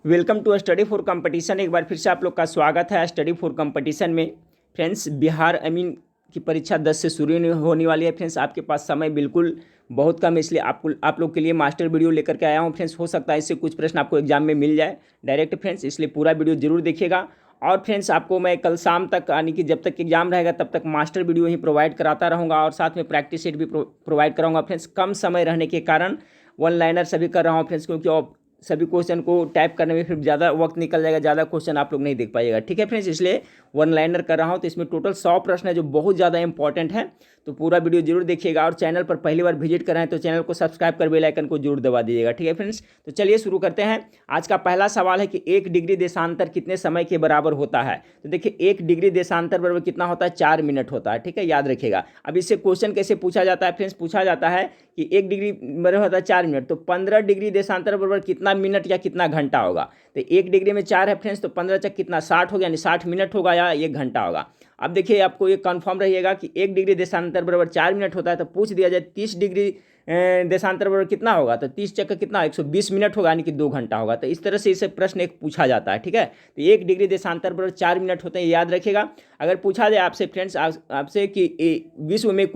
Welcome to study for competition. एक बार फिर से आप लोग का स्वागत है स्टडी फॉर कंपटीशन में। फ्रेंड्स, बिहार अमीन की परीक्षा 10 से शुरू होने वाली है। फ्रेंड्स, आपके पास समय बिल्कुल बहुत कम है, इसलिए आप लोग के लिए मास्टर वीडियो लेकर के आया हूं। फ्रेंड्स, हो सकता है इससे कुछ प्रश्न आपको एग्जाम में मिल जाए डायरेक्ट। फ्रेंड्स, इसलिए पूरा वीडियो जरूर देखिएगा। और फ्रेंड्स, आपको मैं कल शाम तक यानी कि जब तक एग्जाम रहेगा तब तक मास्टर वीडियो ही प्रोवाइड कराता रहूँगा और साथ में प्रैक्टिस सेट भी प्रोवाइड कराऊंगा। फ्रेंड्स, कम समय रहने के कारण वन लाइनर सभी कर रहा हूँ फ्रेंड्स, क्योंकि सभी क्वेश्चन को टाइप करने में फिर ज़्यादा वक्त निकल जाएगा, ज़्यादा क्वेश्चन आप लोग नहीं देख पाइएगा। ठीक है फ्रेंड्स, इसलिए वन लाइनर कर रहा हूँ। तो इसमें टोटल 100 प्रश्न है जो बहुत ज़्यादा इंपॉर्टेंट है, तो पूरा वीडियो जरूर देखिएगा। और चैनल पर पहली बार विजिट कर रहे हैं तो चैनल को सब्सक्राइब कर बेल आइकन को जरूर दबा दीजिएगा। ठीक है फ्रेंड्स, तो चलिए शुरू करते हैं। आज का पहला सवाल है कि 1 डिग्री देशांतर कितने समय के बराबर होता है। तो देखिए, 1 डिग्री देशांतर बराबर कितना होता है, 4 मिनट होता है। ठीक है, याद रखिएगा। अब इससे क्वेश्चन कैसे पूछा जाता है फ्रेंड्स, पूछा जाता है कि 1 डिग्री बराबर होता है 4 मिनट, तो 15 डिग्री देशांतर बराबर कितना मिनट या कितना घंटा होगा। तो 1 डिग्री में 4 है फ्रेंड्स, तो 15 चक कितना 60 होगा, यानी 60 मिनट होगा या 1 घंटा होगा। अब देखिए, आपको ये कंफर्म रहिएगा कि 1 डिग्री देशांतर बराबर 4 मिनट होता है। तो पूछ दिया जाए 30 डिग्री देशांतर बराबर कितना होगा, तो 30 चक्कर कितना 120 मिनट होगा, यानी कि 2 घंटा होगा। तो इस तरह से इसे प्रश्न एक पूछा जाता है। ठीक है, तो 1 डिग्री देशांतर बराबर 4 मिनट होते हैं, याद रखिएगा। अगर पूछा जाए आपसे फ्रेंड्स, आपसे कि विश्व में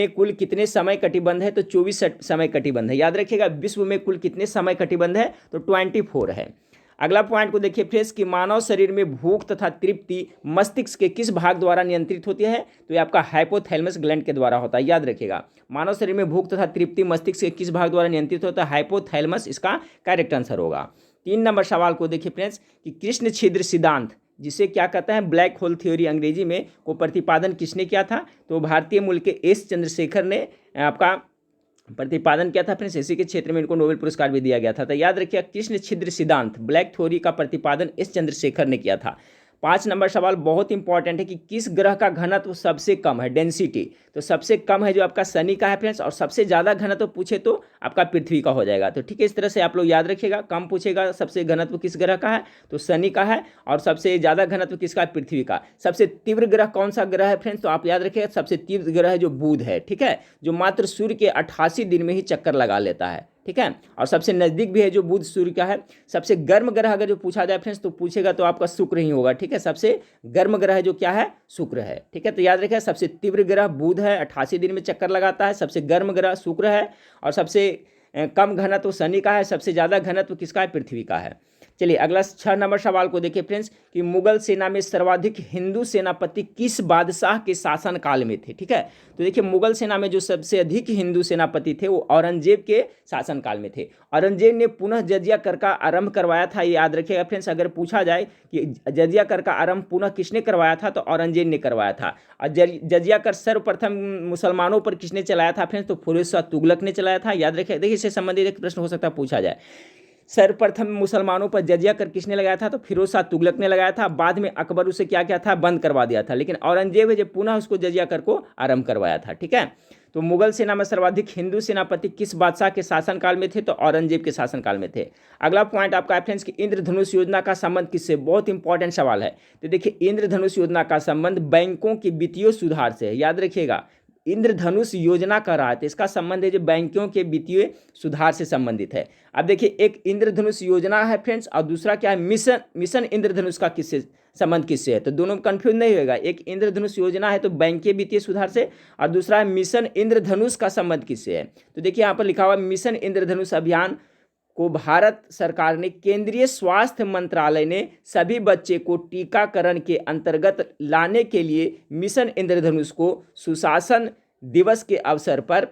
कुल कितने समय कटिबंध है, तो 24 समय कटिबंध है। याद रखिएगा, विश्व में कुल कितने समय कटिबंध है, तो 24 है। अगला पॉइंट को देखिए फ्रेंड्स कि मानव शरीर में भूख तथा तृप्ति मस्तिष्क के किस भाग द्वारा नियंत्रित होती है, तो ये आपका हाइपोथैलेमस ग्लैंड के द्वारा होता है। याद रखिएगा, मानव शरीर में भूख तथा तृप्ति मस्तिष्क के किस भाग द्वारा नियंत्रित होता है, हाइपोथैलेमस इसका करेक्ट आंसर होगा। 3 नंबर सवाल को देखिए फ्रेंड्स कि कृष्ण छिद्र सिद्धांत, जिसे क्या कहते हैं ब्लैक होल थ्योरी अंग्रेजी में, को प्रतिपादन किसने किया था, तो भारतीय मूल के एस चंद्रशेखर ने आपका प्रतिपादन किया था। फ्रेंड्स, इसी के क्षेत्र में इनको नोबेल पुरस्कार भी दिया गया था। तो याद रखिए, कृष्ण छिद्र सिद्धांत ब्लैक थ्योरी का प्रतिपादन एस चंद्रशेखर ने किया था। 5 नंबर सवाल बहुत इंपॉर्टेंट है कि किस ग्रह का घनत्व सबसे कम है, डेंसिटी। तो सबसे कम है जो आपका शनि का है फ्रेंड्स, और सबसे ज़्यादा घनत्व पूछे तो आपका पृथ्वी का हो जाएगा। तो ठीक है, इस तरह से आप लोग याद रखिएगा। कम पूछेगा सबसे घनत्व किस ग्रह का है, तो शनि का है, और सबसे ज़्यादा घनत्व किसका है, पृथ्वी का। सबसे तीव्र ग्रह कौन सा ग्रह है फ्रेंड्स, तो आप याद रखिएगा सबसे तीव्र ग्रह है जो बुध है। ठीक है, जो मात्र सूर्य के 88 दिन में ही चक्कर लगा लेता है। ठीक है, और सबसे नजदीक भी है जो बुध सूर्य का है। सबसे गर्म ग्रह अगर जो पूछा जाए फ्रेंड्स, तो पूछेगा तो आपका शुक्र ही होगा। ठीक है, सबसे गर्म ग्रह जो क्या है, शुक्र है। ठीक है, तो याद रखिए सबसे तीव्र ग्रह बुध है, 88 दिन में चक्कर लगाता है। सबसे गर्म ग्रह शुक्र है, और सबसे कम घनत्व शनि का है। सबसे ज़्यादा घनत्व किसका है, पृथ्वी का है। चलिए अगला 6 नंबर सवाल को देखिए फ्रेंड्स कि मुगल सेना में सर्वाधिक हिंदू सेनापति किस बादशाह के शासन काल में थे। ठीक है, तो देखिए मुगल सेना में जो सबसे अधिक हिंदू सेनापति थे वो औरंगजेब के शासन काल में थे। औरंगजेब ने पुनः जजिया कर का आरंभ करवाया था। ये याद रखिएगा फ्रेंड्स, अगर पूछा जाए कि जजिया कर का आरंभ पुनः किसने करवाया था, तो औरंगजेब ने करवाया था। और जजिया कर सर्वप्रथम मुसलमानों पर किसने चलाया था फ्रेंड्स, तो फिरोज शाह तुगलक ने चलाया था। याद रखिए, देखिए इससे संबंधित एक प्रश्न हो सकता है पूछा जाए, सर्वप्रथम मुसलमानों पर जजिया कर किसने लगाया था, तो फिरोज शाह तुगलक ने लगाया था। बाद में अकबर उसे क्या किया था, बंद करवा दिया था। लेकिन औरंगजेब है जो पुनः उसको जजिया कर को आरंभ करवाया था। ठीक है, तो मुगल सेना में सर्वाधिक हिंदू सेनापति किस बादशाह के शासनकाल में थे, तो औरंगजेब के शासनकाल में थे। अगला पॉइंट आपका है फ्रेंड्स कि इंद्रधनुष योजना का संबंध किससे, बहुत इंपॉर्टेंट सवाल है। तो देखिए, इंद्रधनुष योजना का संबंध बैंकों के वित्तीय सुधार से है। याद रखिएगा, इंद्रधनुष योजना कर रहा है तो इसका संबंध है जो बैंकों के वित्तीय सुधार से संबंधित है। अब देखिए, एक इंद्रधनुष योजना है फ्रेंड्स, और दूसरा क्या है, मिशन इंद्रधनुष का किससे संबंध किससे है, तो दोनों कंफ्यूज नहीं होगा। एक इंद्रधनुष योजना है तो बैंकीय वित्तीय सुधार से, और दूसरा है मिशन इंद्रधनुष का संबंध किससे है। तो देखिए यहाँ पर लिखा हुआ मिशन इंद्रधनुष अभियान को भारत सरकार ने, केंद्रीय स्वास्थ्य मंत्रालय ने सभी बच्चे को टीकाकरण के अंतर्गत लाने के लिए मिशन इंद्रधनुष को सुशासन दिवस के अवसर पर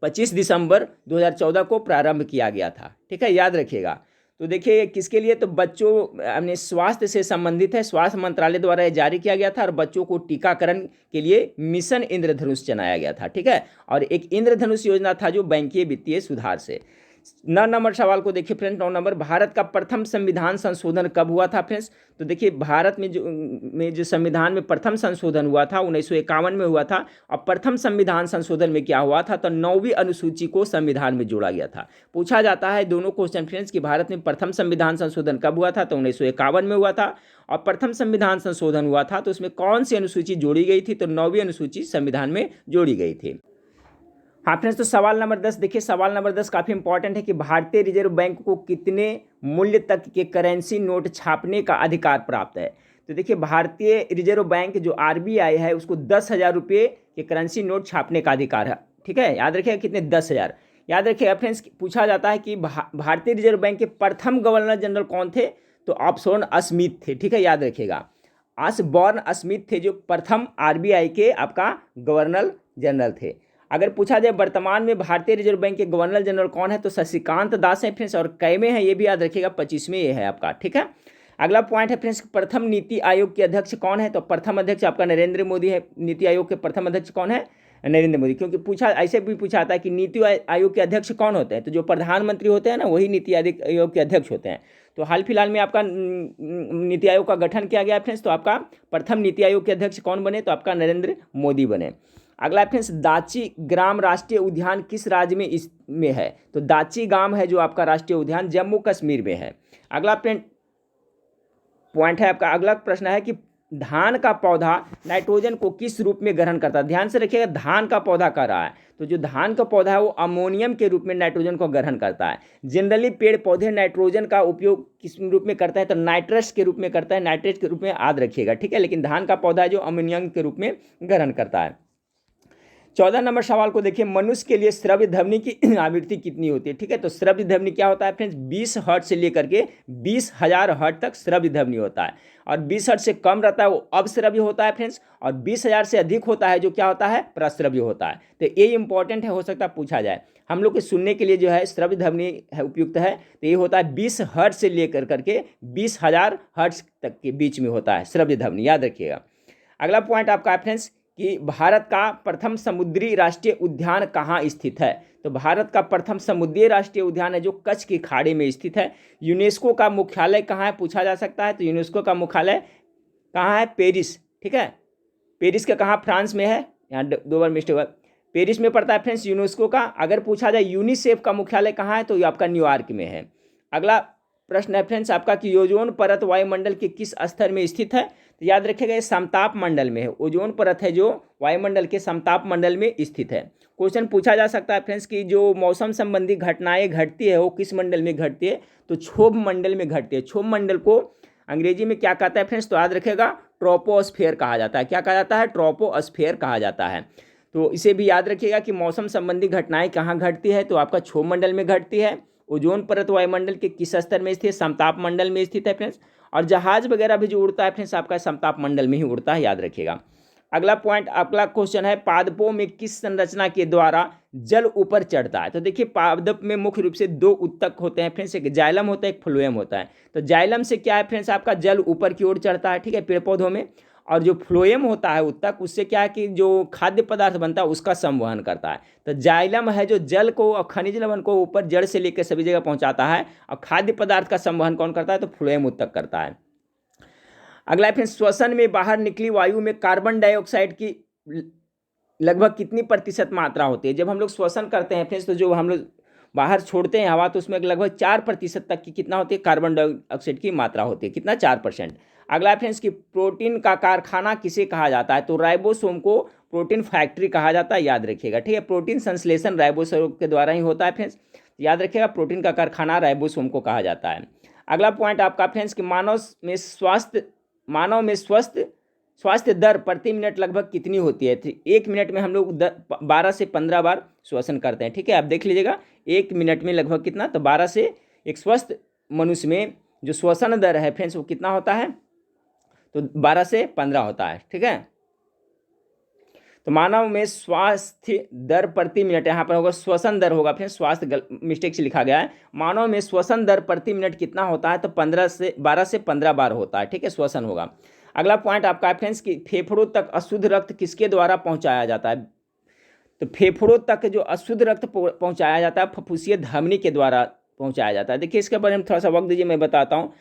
25 दिसंबर 2014 को प्रारंभ किया गया था। ठीक है, याद रखिएगा। तो देखिए किसके लिए, तो बच्चों अपने स्वास्थ्य से संबंधित है, स्वास्थ्य मंत्रालय द्वारा यह जारी किया गया था, और बच्चों को टीकाकरण के लिए मिशन इंद्रधनुष चलाया गया था। ठीक है, और एक इंद्रधनुष योजना था जो बैंकीय वित्तीय सुधार से। 9 नंबर सवाल को देखिए फ्रेंड्स, 9 नंबर, भारत का प्रथम संविधान संशोधन कब हुआ था फ्रेंड्स। तो देखिए भारत में जो संविधान में प्रथम संशोधन हुआ था 1951 में हुआ था। और प्रथम संविधान संशोधन में क्या हुआ था, तो 9वीं अनुसूची को संविधान में जोड़ा गया था। पूछा जाता है दोनों क्वेश्चन फ्रेंड्स कि भारत में प्रथम संविधान संशोधन कब हुआ था, तो 1951 में हुआ था। और प्रथम संविधान संशोधन हुआ था तो उसमें कौन सी अनुसूची जोड़ी गई थी, तो 9वीं अनुसूची संविधान में जोड़ी गई थी। हाँ फ्रेंड्स, तो सवाल नंबर 10 देखिए, सवाल नंबर 10 काफ़ी इंपॉर्टेंट है कि भारतीय रिजर्व बैंक को कितने मूल्य तक के करेंसी नोट छापने का अधिकार प्राप्त है। तो देखिए, भारतीय रिजर्व बैंक जो आरबीआई है उसको 10,000 रुपये के करेंसी नोट छापने का अधिकार है। ठीक है, याद रखिएगा कितने, 10,000। याद रखिएगा फ्रेंड्स, पूछा जाता है कि भारतीय रिजर्व बैंक के प्रथम गवर्नर जनरल कौन थे, तो ऑप्शन स्मिथ थे। ठीक है, याद रखिएगा ऑसबॉर्न स्मिथ थे जो प्रथम आरबीआई के आपका गवर्नर जनरल थे। अगर पूछा जाए वर्तमान में भारतीय रिजर्व बैंक के गवर्नर जनरल कौन है, तो शशिकांत दास है फ्रेंड्स, और कैमे है ये भी याद रखिएगा, 25वें ये है आपका। ठीक है, अगला पॉइंट है फ्रेंड्स, प्रथम नीति आयोग के अध्यक्ष कौन है, तो प्रथम अध्यक्ष आपका नरेंद्र मोदी है। नीति आयोग के प्रथम अध्यक्ष कौन है, नरेंद्र मोदी। क्योंकि पूछा ऐसे भी पूछा जाता है कि नीति आयोग के अध्यक्ष कौन होते हैं, तो जो प्रधानमंत्री होते हैं ना वही नीति आयोग के अध्यक्ष होते हैं। तो हाल फिलहाल में आपका नीति आयोग का गठन किया गया फ्रेंड्स, तो आपका प्रथम नीति आयोग के अध्यक्ष कौन बने, तो आपका नरेंद्र मोदी बने। अगला फ्रेंड्स, दाची ग्राम राष्ट्रीय उद्यान किस राज्य में है, तो दाची गांव है जो आपका राष्ट्रीय उद्यान जम्मू कश्मीर में है। अगला पॉइंट है आपका, अगला प्रश्न है कि धान का पौधा नाइट्रोजन को किस रूप में ग्रहण करता है। ध्यान से रखिएगा, धान का पौधा कर रहा है, तो जो धान का पौधा है वो अमोनियम के रूप में नाइट्रोजन को ग्रहण करता है। जनरली पेड़ पौधे नाइट्रोजन का उपयोग किस रूप में करता है, तो नाइट्रस के रूप में करता है, नाइट्रेट के रूप में, याद रखिएगा। ठीक है, लेकिन धान का पौधा जो अमोनियम के रूप में ग्रहण करता है। 14 नंबर सवाल को देखिए, मनुष्य के लिए श्रव्य ध्वनि की आवृत्ति कितनी होती है। ठीक है, तो श्रव्य ध्वनि क्या होता है फ्रेंड्स, 20 हर्ट्ज से लेकर के 20,000 हर्ट्ज तक श्रव्य ध्वनि होता है, और 20 हर्ट्ज से कम रहता है वो अवश्रव्य होता है फ्रेंड्स, और 20,000 से अधिक होता है जो क्या होता है, प्रश्रव्य होता है। तो ये इंपॉर्टेंट है, हो सकता है पूछा जाए। हम लोग के सुनने के लिए जो है श्रव्य ध्वनि है उपयुक्त है, तो ये होता है 20 हर्ट्ज से लेकर करके 20,000 हर्ट्ज तक के बीच में होता है श्रव्य ध्वनि, याद रखिएगा। अगला पॉइंट आपका है फ्रेंड्स कि भारत का प्रथम समुद्री राष्ट्रीय उद्यान कहाँ स्थित है, तो भारत का प्रथम समुद्री राष्ट्रीय उद्यान है जो कच्छ की खाड़ी में स्थित है। यूनेस्को का मुख्यालय कहाँ है, पूछा जा सकता है, तो यूनेस्को का मुख्यालय कहाँ है, पेरिस। ठीक है, पेरिस का कहाँ, फ्रांस में है, यहाँ 2 बार मिस्टेक हुआ, पेरिस में पड़ता है फ्रेंड्स यूनेस्को का। अगर पूछा जाए यूनिसेफ का मुख्यालय कहाँ है, तो ये आपका न्यूयॉर्क में है। अगला प्रश्न है फ्रेंड्स आपका कि ओजोन परत वायुमंडल के किस स्तर में स्थित है, तो याद रखिएगा ये समताप मंडल में है। ओजोन परत है जो वायुमंडल के समताप मंडल में स्थित है। क्वेश्चन पूछा जा सकता है फ्रेंड्स कि जो मौसम संबंधी घटनाएं घटती है वो किस मंडल में घटती है, तो क्षोभ मंडल में घटती है। क्षोभ मंडल को अंग्रेजी में क्या कहता है फ्रेंड्स, तो याद रखिएगा ट्रोपोस्फेयर कहा जाता है। क्या कहा जाता है, ट्रोपोस्फेयर कहा जाता है। तो इसे भी याद रखिएगा कि मौसम संबंधी घटनाएं कहाँ घटती है, तो आपका क्षोभ मंडल में घटती है। ओजोन परत वायुमंडल के किस स्तर में स्थित है, समताप मंडल में स्थित है फ्रेंड्स। और जहाज वगैरह भी जो उड़ता है फ्रेंड्स आपका समताप मंडल में ही उड़ता है, याद रखिएगा। अगला पॉइंट, अगला क्वेश्चन है पादपों में किस संरचना के द्वारा जल ऊपर चढ़ता है, तो देखिए पादप में मुख्य रूप से 2 उत्तक होते हैं फ्रेंड्स, एक जाइलम होता है, एक फ्लोएम होता है। तो जाइलम से क्या है फ्रेंड्स आपका जल ऊपर की ओर चढ़ता है, ठीक है, पेड़ पौधों में। और जो फ्लोएम होता है उत्तक, उससे क्या है कि जो खाद्य पदार्थ बनता है उसका संवहन करता है। तो जाइलम है जो जल को और खनिज लवण को ऊपर जड़ से लेकर सभी जगह पहुंचाता है, और खाद्य पदार्थ का संवहन कौन करता है, तो फ्लोएम उत्तक करता है। अगला फिर श्वसन में बाहर निकली वायु में कार्बन डाइऑक्साइड की लगभग कितनी प्रतिशत मात्रा होती है। जब हम लोग श्वसन करते हैं फ्रेंड्स, तो जो हम लोग बाहर छोड़ते हैं हवा, तो उसमें लगभग 4% तक की कितना होती है, कार्बन डाइऑक्साइड की मात्रा होती है, कितना, 4%। अगला फ्रेंड्स कि प्रोटीन का कारखाना किसे कहा जाता है, तो राइबोसोम को प्रोटीन फैक्ट्री कहा जाता है, याद रखिएगा। ठीक है, प्रोटीन संश्लेषण राइबोसोम के द्वारा ही होता है फ्रेंड्स, याद रखिएगा, प्रोटीन का कारखाना राइबोसोम को कहा जाता है। अगला पॉइंट आपका फ्रेंड्स कि मानव में स्वास्थ्य दर प्रति मिनट लगभग कितनी होती है। 1 मिनट में हम लोग 12 से 15 बार श्वसन करते हैं। ठीक है, आप देख लीजिएगा 1 मिनट में लगभग कितना, तो 12 से, एक स्वस्थ मनुष्य में जो श्वसन दर है फ्रेंड्स वो कितना होता है, तो 12 से 15 होता है। ठीक है, तो मानव में स्वास्थ्य दर प्रति मिनट, यहाँ पर होगा श्वसन दर होगा फ्रेंड्स, स्वास्थ्य मिस्टेक से लिखा गया है। मानव में श्वसन दर प्रति मिनट कितना होता है, तो 12 से 15 बार होता है। ठीक है, श्वसन होगा। अगला पॉइंट आपका है फ्रेंड्स कि फेफड़ों तक अशुद्ध रक्त किसके द्वारा पहुंचाया जाता है, तो फेफड़ों तक जो अशुद्ध रक्त पहुंचाया जाता है फुफ्फुसीय धमनी के द्वारा पहुंचाया जाता है। देखिए इसके बारे में थोड़ा सा वक्त दीजिए, मैं बताता हूँ।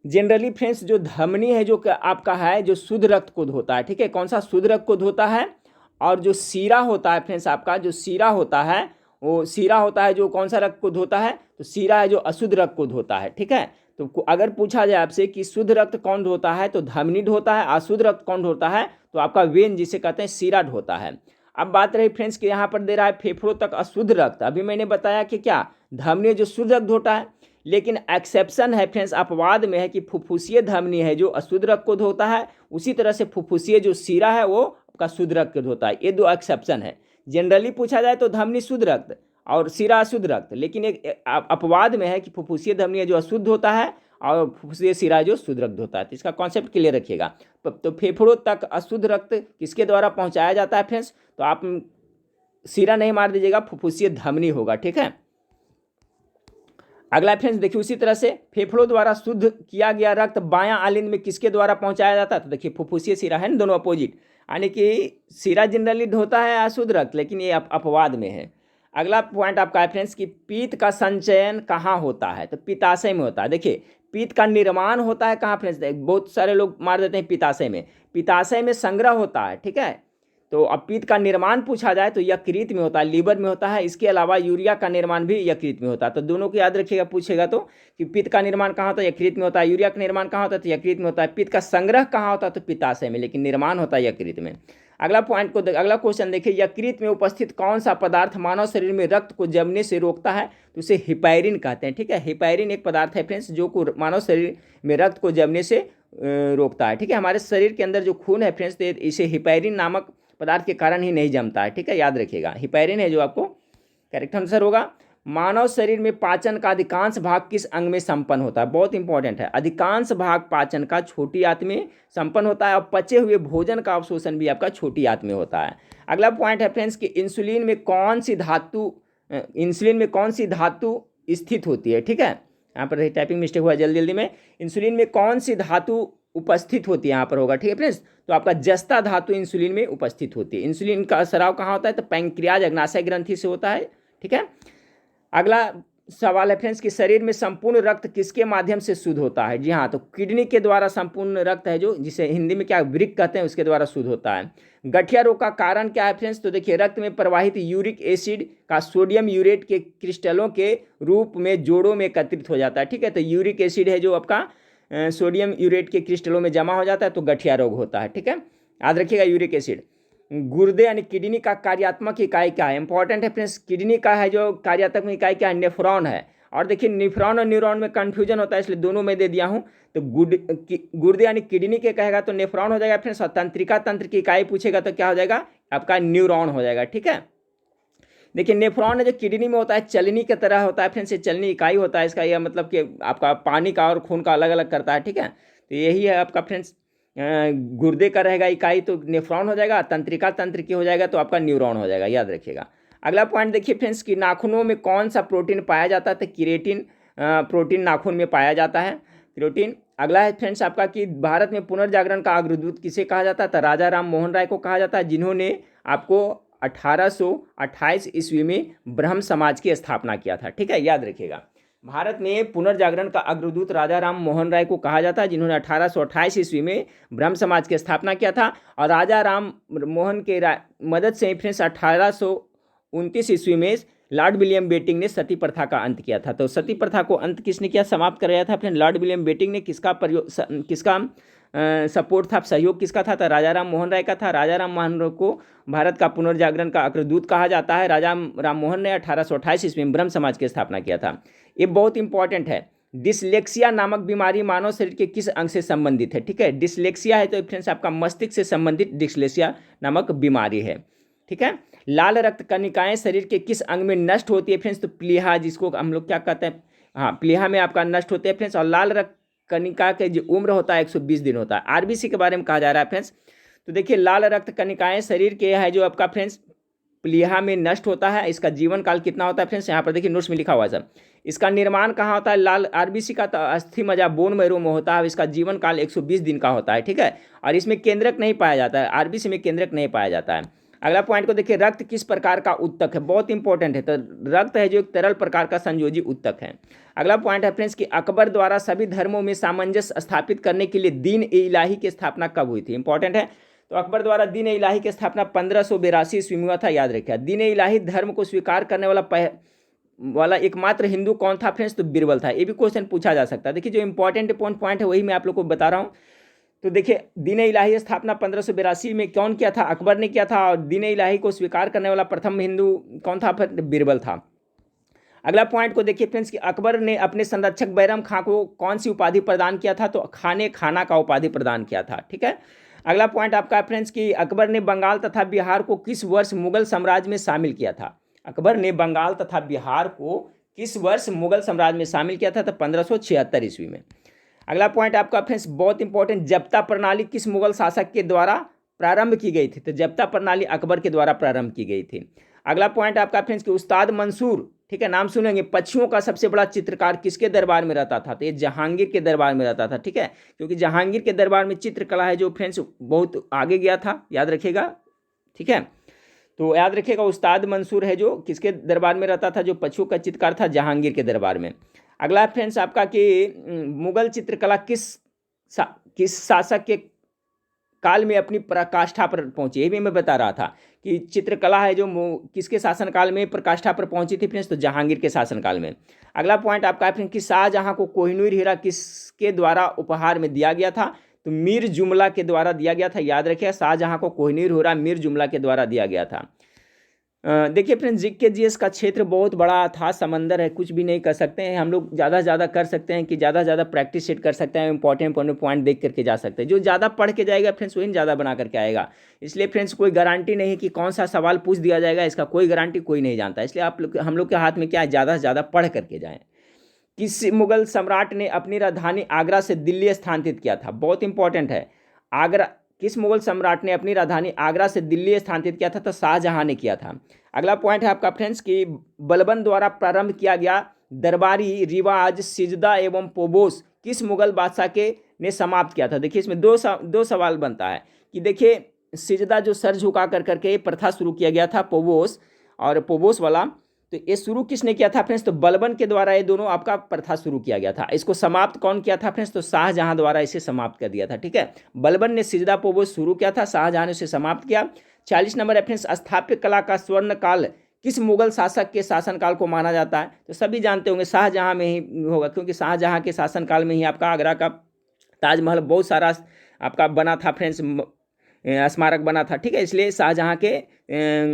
जनरली फ्रेंड्स जो धमनी है जो आपका है जो शुद्ध रक्त को धोता है। ठीक है, कौन सा शुद्ध रक्त को धोता है, और जो सीरा होता है फ्रेंड्स आपका, जो सीरा होता है वो सीरा होता है जो कौन सा रक्त को धोता है, तो सीरा है जो अशुद्ध रक्त को धोता है। ठीक है, तो अगर पूछा जाए आपसे कि शुद्ध रक्त कौन धोता है, तो धमनी ढोता है, अशुद्ध रक्त कौन धोता है, तो आपका वेन जिसे कहते हैं सीरा ढोता है। अब बात रही फ्रेंड्स कि यहाँ पर दे रहा है फेफड़ों तक अशुद्ध रक्त। अभी मैंने बताया कि क्या धमनी जो शुद्ध रक्त होता है, लेकिन एक्सेप्शन है फ्रेंड्स, अपवाद में है कि फुफ्फुसीय धमनी है जो अशुद्ध रक्त को धोता है, उसी तरह से फुफ्फुसीय जो शिरा है वो आपका शुद्ध रक्त को धोता है। ये दो एक्सेप्शन है। जनरली पूछा जाए तो धमनी शुद्ध रक्त और शिरा अशुद्ध रक्त, लेकिन एक अपवाद में है कि फुफ्फुसीय धमनी है जो अशुद्ध होता है और फुफ्फुसीय शिरा जो शुद्ध रक्त होता है। तो इसका कॉन्सेप्ट क्लियर रखिएगा। तो फेफड़ों तक अशुद्ध रक्त किसके द्वारा पहुंचाया जाता है फ्रेंड्स? तो आप शिरा नहीं मार दीजिएगा, फुफ्फुसीय धमनी होगा, ठीक है। अगला फ्रेंड्स देखिए, उसी तरह से फेफड़ों द्वारा शुद्ध किया गया रक्त बायां आलिंद में किसके द्वारा पहुंचाया जाता है? तो देखिए फुफ्फुसीय शिरा है ना, दोनों अपोजिट, यानी कि शिरा जनरली ढोता है अशुद्ध रक्त, लेकिन ये अपवाद में है। अगला पॉइंट आपका है फ्रेंड्स कि पीत का संचयन कहाँ होता है? तो पित्ताशय में होता है। देखिए पीत का निर्माण होता है कहाँ फ्रेंड्स? बहुत सारे लोग मार देते हैं पित्ताशय में। पित्ताशय में संग्रह होता है, ठीक है। तो अब पित्त का निर्माण पूछा जाए तो यकृत में होता है, लीवर में होता है। इसके अलावा यूरिया का निर्माण भी यकृत में होता है। तो दोनों को याद रखिएगा, पूछेगा तो कि पित्त का निर्माण कहाँ होता है? यकृत में होता है। यूरिया का निर्माण कहाँ होता है? तो यकृत में होता है। पित्त का संग्रह कहाँ होता है? तो पित्ताशय में, लेकिन निर्माण होता है यकृत में। अगला क्वेश्चन देखिए, यकृत में उपस्थित कौन सा पदार्थ मानव शरीर में रक्त को जमने से रोकता है? तो उसे हिपैरिन कहते हैं, ठीक है। हिपैरिन एक पदार्थ है फ्रेंड्स जो को मानव शरीर में रक्त को जमने से रोकता है, ठीक है। हमारे शरीर के अंदर जो खून है फ्रेंड्स, तो इसे हिपैरिन नामक पदार्थ के कारण ही नहीं जमता है, ठीक है, याद रखिएगा। हिपैरिन है जो आपको करेक्ट आंसर होगा। मानव शरीर में पाचन का अधिकांश भाग किस अंग में संपन्न होता है? बहुत इंपॉर्टेंट है। अधिकांश भाग पाचन का छोटी आंत में संपन्न होता है और पचे हुए भोजन का अवशोषण भी आपका छोटी आंत में होता है। अगला पॉइंट है फ्रेंड्स कि इंसुलिन में कौन सी धातु स्थित होती है? ठीक है, यहाँ पर टाइपिंग मिस्टेक हुआ जल्दी में। इंसुलिन में कौन सी धातु उपस्थित होती है? यहाँ पर होगा, ठीक है फ्रेंड्स। तो आपका जस्ता धातु इंसुलिन में उपस्थित होती है। इंसुलिन का स्राव कहाँ होता है? तो पैंक्रियाज अग्नाशय ग्रंथि से होता है, ठीक है। अगला सवाल है फ्रेंड्स कि शरीर में संपूर्ण रक्त किसके माध्यम से शुद्ध होता है? जी हाँ, तो किडनी के द्वारा संपूर्ण रक्त है जो, जिसे हिंदी में क्या वृक्क कहते हैं, उसके द्वारा शुद्ध होता है। गठिया रोग का कारण क्या है फ्रेंड्स? तो देखिए रक्त में प्रवाहित यूरिक एसिड का सोडियम यूरेट के क्रिस्टलों के रूप में जोड़ों में एकत्रित हो जाता है, ठीक है। तो यूरिक एसिड है जो आपका सोडियम यूरेट के क्रिस्टलों में जमा हो जाता है, तो गठिया रोग होता है, ठीक है, याद रखिएगा। Uric acid. गुर्दे यानी किडनी का कार्यात्मक इकाई क्या है? इंपॉर्टेंट है फ्रेंड्स। किडनी का है जो कार्यात्मक इकाई क्या है? नेफ्रॉन है। और देखिए नेफ्रॉन और न्यूरॉन में कंफ्यूजन होता है, इसलिए दोनों में दे दिया हूँ। तो गुर्दे यानी किडनी के कहेगा तो नेफ्रॉन हो जाएगा फ्रेंड्स। और तंत्रिका तंत्र की इकाई पूछेगा तो क्या हो जाएगा? आपका न्यूरॉन हो जाएगा, ठीक है। देखिए नेफ्रॉन है जो किडनी में होता है, चलनी की तरह होता है फ्रेंड्स, ये चलनी इकाई होता है इसका। यह मतलब कि आपका पानी का और खून का अलग अलग करता है, ठीक है। तो यही है आपका फ्रेंड्स। गुर्दे का रहेगा इकाई तो नेफ्रॉन हो जाएगा, तंत्रिका तंत्र की हो जाएगा तो आपका न्यूरॉन हो जाएगा, याद रखिएगा। अगला पॉइंट देखिए फ्रेंड्स कि नाखूनों में कौन सा प्रोटीन पाया जाता है? तो केराटिन प्रोटीन नाखून में पाया जाता है, केराटिन। अगला है फ्रेंड्स आपका कि भारत में पुनर्जागरण का अग्रदूत किसे कहा जाता है? तो राजा राम मोहन राय को कहा जाता है, जिन्होंने आपको 1828 ईस्वी में ब्रह्म समाज की स्थापना किया था, ठीक है, याद रखिएगा। भारत में पुनर्जागरण का अग्रदूत राजा राम मोहन राय को कहा जाता है, जिन्होंने 1828 ईस्वी में ब्रह्म समाज की स्थापना किया था। और राजा राम मोहन के मदद से फ्रेंड्स 1829 ईस्वी में लॉर्ड विलियम बेटिंग ने सती प्रथा का अंत किया था। तो सती प्रथा को अंत किसने किया, समाप्त कराया था फ्रेंड? लॉर्ड विलियम बेटिंग ने। किसका सपोर्ट था, सहयोग किसका था? तो राजा राम मोहन राय का था। राजा राम मोहन राय को भारत का पुनर्जागरण का अग्रदूत कहा जाता है। राजा राम मोहन ने 1828 ईस्वी में ब्रह्म समाज की स्थापना किया था। ये बहुत इंपॉर्टेंट है। डिसलेक्सिया नामक बीमारी मानव शरीर के किस अंग से संबंधित है? ठीक है, डिसलेक्सिया है तो फ्रेंड्स आपका मस्तिष्क से संबंधित डिसलेक्सिया नामक बीमारी है, ठीक है। लाल रक्त कणिकाएं शरीर के किस अंग में नष्ट होती है फ्रेंड्स? तो प्लीहा, जिसको हम लोग क्या कहते हैं, हाँ, प्लीहा में आपका नष्ट होते हैं फ्रेंड्स। और लाल रक्त कणिका के जो उम्र होता है 120 दिन होता है। आरबीसी के बारे में कहा जा रहा है फ्रेंड्स। तो देखिए लाल रक्त कणिकाएं शरीर के है जो आपका फ्रेंड्स प्लीहा में नष्ट होता है। इसका जीवन काल कितना होता है फ्रेंड्स? यहाँ पर देखिए नोट्स में लिखा हुआ है सब। इसका निर्माण कहाँ होता है? लाल आरबीसी का तो अस्थि मज्जा बोन मैरो में होता है। इसका जीवन काल 120 दिन का होता है, ठीक है। और इसमें केंद्रक नहीं पाया जाता है, आरबीसी में केंद्रक नहीं पाया जाता है। अगला पॉइंट को देखिए, रक्त किस प्रकार का उत्तक है? बहुत इंपॉर्टेंट है। तो रक्त है जो एक तरल प्रकार का संयोजी उत्तक है। अगला पॉइंट है फ्रेंड्स कि अकबर द्वारा सभी धर्मों में सामंजस्य स्थापित करने के लिए दीन ए इलाही की स्थापना कब हुई थी? इंपॉर्टेंट है। तो अकबर द्वारा दीन ए इलाही की स्थापना 1582 ईस्वी में हुआ था, याद रखिए। दीन ए इलाही धर्म को स्वीकार करने वाला एकमात्र हिंदू कौन था फ्रेंड्स? तो बीरबल था। ये भी क्वेश्चन पूछा जा सकता है। देखिए जो इंपॉर्टेंट पॉइंट है वही मैं आप लोग को बता रहा हूँ। तो देखिए दीन इलाही स्थापना 1582 में कौन किया था? अकबर ने किया था। और दीन इलाही को स्वीकार करने वाला प्रथम हिंदू कौन था? फिर बीरबल था। अगला पॉइंट को देखिए फ्रेंड्स कि अकबर ने अपने संरक्षक बैरम खां को कौन सी उपाधि प्रदान किया था? तो खाने खाना का उपाधि प्रदान किया था। ठीक है। अगला पॉइंट आपका फ्रेंड्स कि अकबर ने बंगाल तथा बिहार को किस वर्ष मुगल साम्राज्य में शामिल किया था? अकबर ने बंगाल तथा बिहार को किस वर्ष मुगल साम्राज्य में शामिल किया था? तो 1576 ईस्वी में। अगला पॉइंट आपका फ्रेंड्स बहुत इंपॉर्टेंट, जब्ता प्रणाली किस मुगल शासक के द्वारा प्रारंभ की गई थी? तो जब्ता प्रणाली अकबर के द्वारा प्रारंभ की गई थी। अगला पॉइंट आपका फ्रेंड्स कि उस्ताद मंसूर, ठीक है, नाम सुनेंगे, पक्षियों का सबसे बड़ा चित्रकार किसके दरबार में रहता था? तो ये जहांगीर के दरबार में रहता था। ठीक है, क्योंकि जहांगीर के दरबार में चित्रकला है जो फ्रेंड्स बहुत आगे गया था, याद रखिएगा। ठीक है, तो याद रखिएगा उस्ताद मंसूर है जो किसके दरबार में रहता था? जो पक्षियों का चित्रकार था, जहांगीर के दरबार में। अगला फ्रेंड्स आपका कि मुगल चित्रकला किस शासक के काल में अपनी पराकाष्ठा पर पहुंची? ये भी मैं बता रहा था कि चित्रकला है जो किसके शासनकाल में पराकाष्ठा पर पहुंची थी फ्रेंड्स? तो जहांगीर के शासनकाल में। अगला पॉइंट आपका है कि शाहजहां को कोहिनूर हीरा किसके द्वारा उपहार में दिया गया था? तो मीर जुमला के द्वारा दिया गया था। याद रखिए शाहजहां को कोहिनूर हीरा मीर जुमला के द्वारा दिया गया था। देखिए फ्रेंड्स जीके जीएस का क्षेत्र बहुत बड़ा था, समंदर है, कुछ भी नहीं कर सकते हैं हम लोग। ज़्यादा से ज़्यादा कर सकते हैं कि ज़्यादा से ज़्यादा प्रैक्टिस सेट कर सकते हैं, इंपॉर्टेंट पॉइंट देख करके जा सकते हैं। जो ज़्यादा पढ़ के जाएगा फ्रेंड्स वही ज़्यादा बना करके आएगा। इसलिए फ्रेंड्स कोई गारंटी नहीं कि कौन सा सवाल पूछ दिया जाएगा, इसका कोई गारंटी कोई नहीं जानता। इसलिए हम लोग के हाथ में क्या है, ज़्यादा से ज़्यादा पढ़ करके जाएँ। किस मुगल सम्राट ने अपनी राजधानी आगरा से दिल्ली स्थानांतरित किया था? बहुत इंपॉर्टेंट है। आगरा, किस मुगल सम्राट ने अपनी राजधानी आगरा से दिल्ली स्थानांतरित किया था? तो शाहजहां ने किया था। अगला पॉइंट है आपका फ्रेंड्स कि बलबन द्वारा प्रारंभ किया गया दरबारी रिवाज सिजदा एवं पोबोस किस मुगल बादशाह के ने समाप्त किया था? देखिए इसमें दो सवाल बनता है कि देखिए सिजदा जो सर झुका कर करके प्रथा शुरू किया गया था, पोबोस और पोबोस वाला, तो ये शुरू किसने किया था फ्रेंड्स? तो बलबन के द्वारा ये दोनों आपका प्रथा शुरू किया गया था। इसको समाप्त कौन किया था फ्रेंड्स? तो शाहजहां द्वारा इसे समाप्त कर दिया था। ठीक है, बलबन ने सिजदा पोबोस शुरू किया था, शाहजहां ने उसे समाप्त किया। 40 नंबर है फ्रेंड्स, स्थापत्य कला का स्वर्ण काल किस मुगल शासक के शासनकाल को माना जाता है? तो सभी जानते होंगे शाहजहां में ही होगा, क्योंकि शाहजहां के शासनकाल में ही आपका आगरा का ताजमहल बहुत सारा आपका बना था फ्रेंड्स, स्मारक बना था। ठीक है, इसलिए शाहजहां के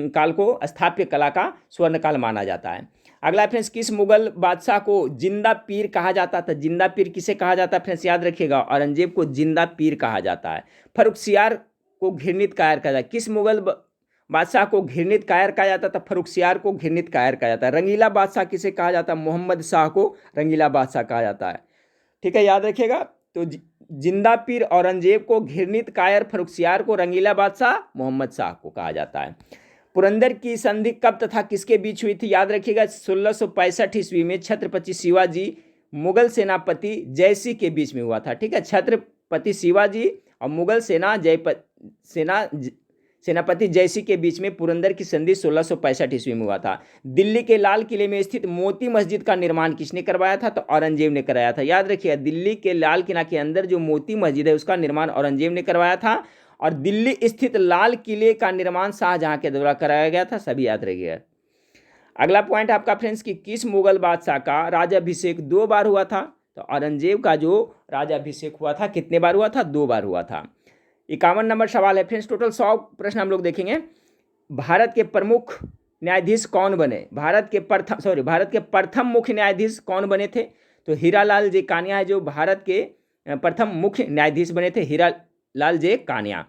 काल को स्थापत्य कला का स्वर्ण काल माना जाता है। अगला फ्रेंड्स, किस मुगल बादशाह को जिंदा पीर कहा जाता था? जिंदा पीर किसे कहा जाता है फ्रेंड्स? याद रखिएगा औरंगजेब को जिंदा पीर कहा जाता है। फर्रुखसियार को घृणित कायर कहा जाता है। किस मुगल बादशाह को घृणित कायर कहा जाता था? फर्रुखसियार को घृणित कायर कहा जाता है। रंगीला बादशाह किसे कहा जाता है? मोहम्मद शाह को रंगीला बादशाह कहा जाता है। ठीक है, याद रखिएगा। तो जिंदा पीर औरंगजेब को, घृणित कायर फर्रुखसियार को, रंगीला बादशाह मोहम्मद शाह को कहा जाता है। पुरंदर की संधि कब तथा किसके बीच हुई थी? याद रखिएगा 1665 ईस्वी में छत्रपति शिवाजी मुगल सेनापति जयसिंह के बीच में हुआ था। ठीक है, छत्रपति शिवाजी और मुगल सेनापति जयसिंह के बीच में पुरंदर की संधि 1665 ईस्वी में हुआ था। दिल्ली के लाल किले में स्थित मोती मस्जिद का निर्माण किसने करवाया था? तो औरंगजेब ने कराया था। याद रखिए दिल्ली के लाल किला के अंदर जो मोती मस्जिद है उसका निर्माण औरंगजेब ने करवाया था, और दिल्ली स्थित लाल किले का निर्माण शाहजहां के द्वारा कराया गया था। सभी याद रखिएगा। अगला पॉइंट आपका फ्रेंड्स कि किस मुगल बादशाह का राजाभिषेक 2 बार हुआ था? तो औरंगजेब का जो राजाभिषेक हुआ था कितने बार हुआ था? 2 बार हुआ था। 51 नंबर सवाल है फ्रेंड्स, टोटल 100 प्रश्न हम लोग देखेंगे। भारत के प्रमुख न्यायाधीश कौन बने? भारत के प्रथम मुख्य न्यायाधीश कौन बने थे? तो हीरालाल जे कानिया है जो भारत के प्रथम मुख्य न्यायाधीश बने थे, हीरालाल जे कानिया।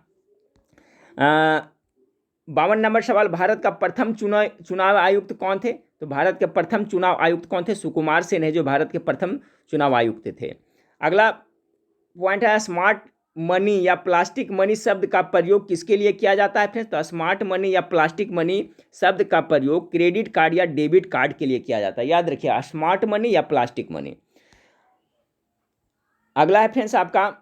52 नंबर सवाल, भारत का प्रथम चुनाव आयुक्त कौन थे? तो भारत के प्रथम चुनाव आयुक्त कौन थे? सुकुमार सेन है जो भारत के प्रथम चुनाव आयुक्त थे। अगला पॉइंट है स्मार्ट मनी या प्लास्टिक मनी शब्द का प्रयोग किसके लिए किया जाता है फ्रेंड्स? तो स्मार्ट मनी या प्लास्टिक मनी शब्द का प्रयोग क्रेडिट कार्ड या डेबिट कार्ड के लिए किया जाता है। याद रखिए स्मार्ट मनी या प्लास्टिक मनी। अगला है फ्रेंड्स आपका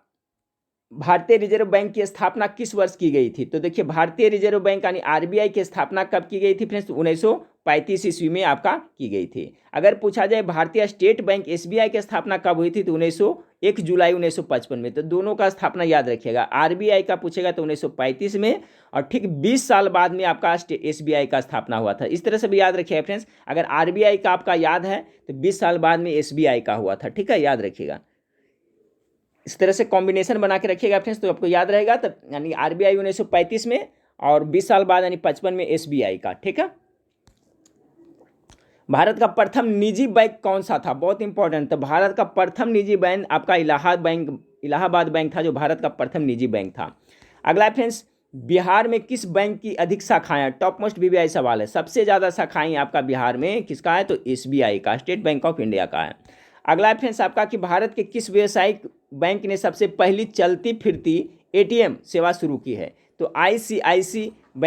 भारतीय रिजर्व बैंक की स्थापना किस वर्ष की गई थी? तो देखिए भारतीय रिजर्व बैंक यानी आरबीआई की स्थापना कब की गई थी फ्रेंड्स? 1935 ईस्वी में आपका की गई थी। अगर पूछा जाए भारतीय स्टेट बैंक एसबीआई की स्थापना कब हुई थी? तो 1 जुलाई 1955 में। तो दोनों का स्थापना याद रखिएगा। आरबीआई का पूछेगा तो 1935 में, और ठीक 20 साल बाद में आपका एसबीआई का स्थापना हुआ था। इस तरह से भी याद रखिएगा फ्रेंड्स, अगर आरबीआई का आपका याद है तो 20 साल बाद में एसबीआई का हुआ था। ठीक है, याद रखिएगा। इस तरह से कॉम्बिनेशन बना के रखिएगा फ्रेंड्स, तो आपको याद रहेगा। तब यानी आरबीआई 1935 में और 20 साल बाद यानी 55 में एसबीआई का। ठीक है। भारत का प्रथम निजी बैंक कौन सा था, बहुत इंपॉर्टेंट। तो भारत का प्रथम निजी बैंक आपका इलाहाबाद बैंक था, जो भारत का प्रथम निजी बैंक था। अगला फ्रेंड्स, बिहार में किस बैंक की अधिक शाखाएं हैं, टॉप मोस्ट बीबीआई सवाल है। सबसे ज़्यादा शाखाएं आपका बिहार में किसका है, तो एसबीआई का, स्टेट बैंक ऑफ इंडिया का है। अगला फ्रेंड्स आपका कि भारत के किस व्यावसायिक बैंक ने सबसे पहली चलती फिरती एटीएम सेवा शुरू की है, तो आईसीआईसीआई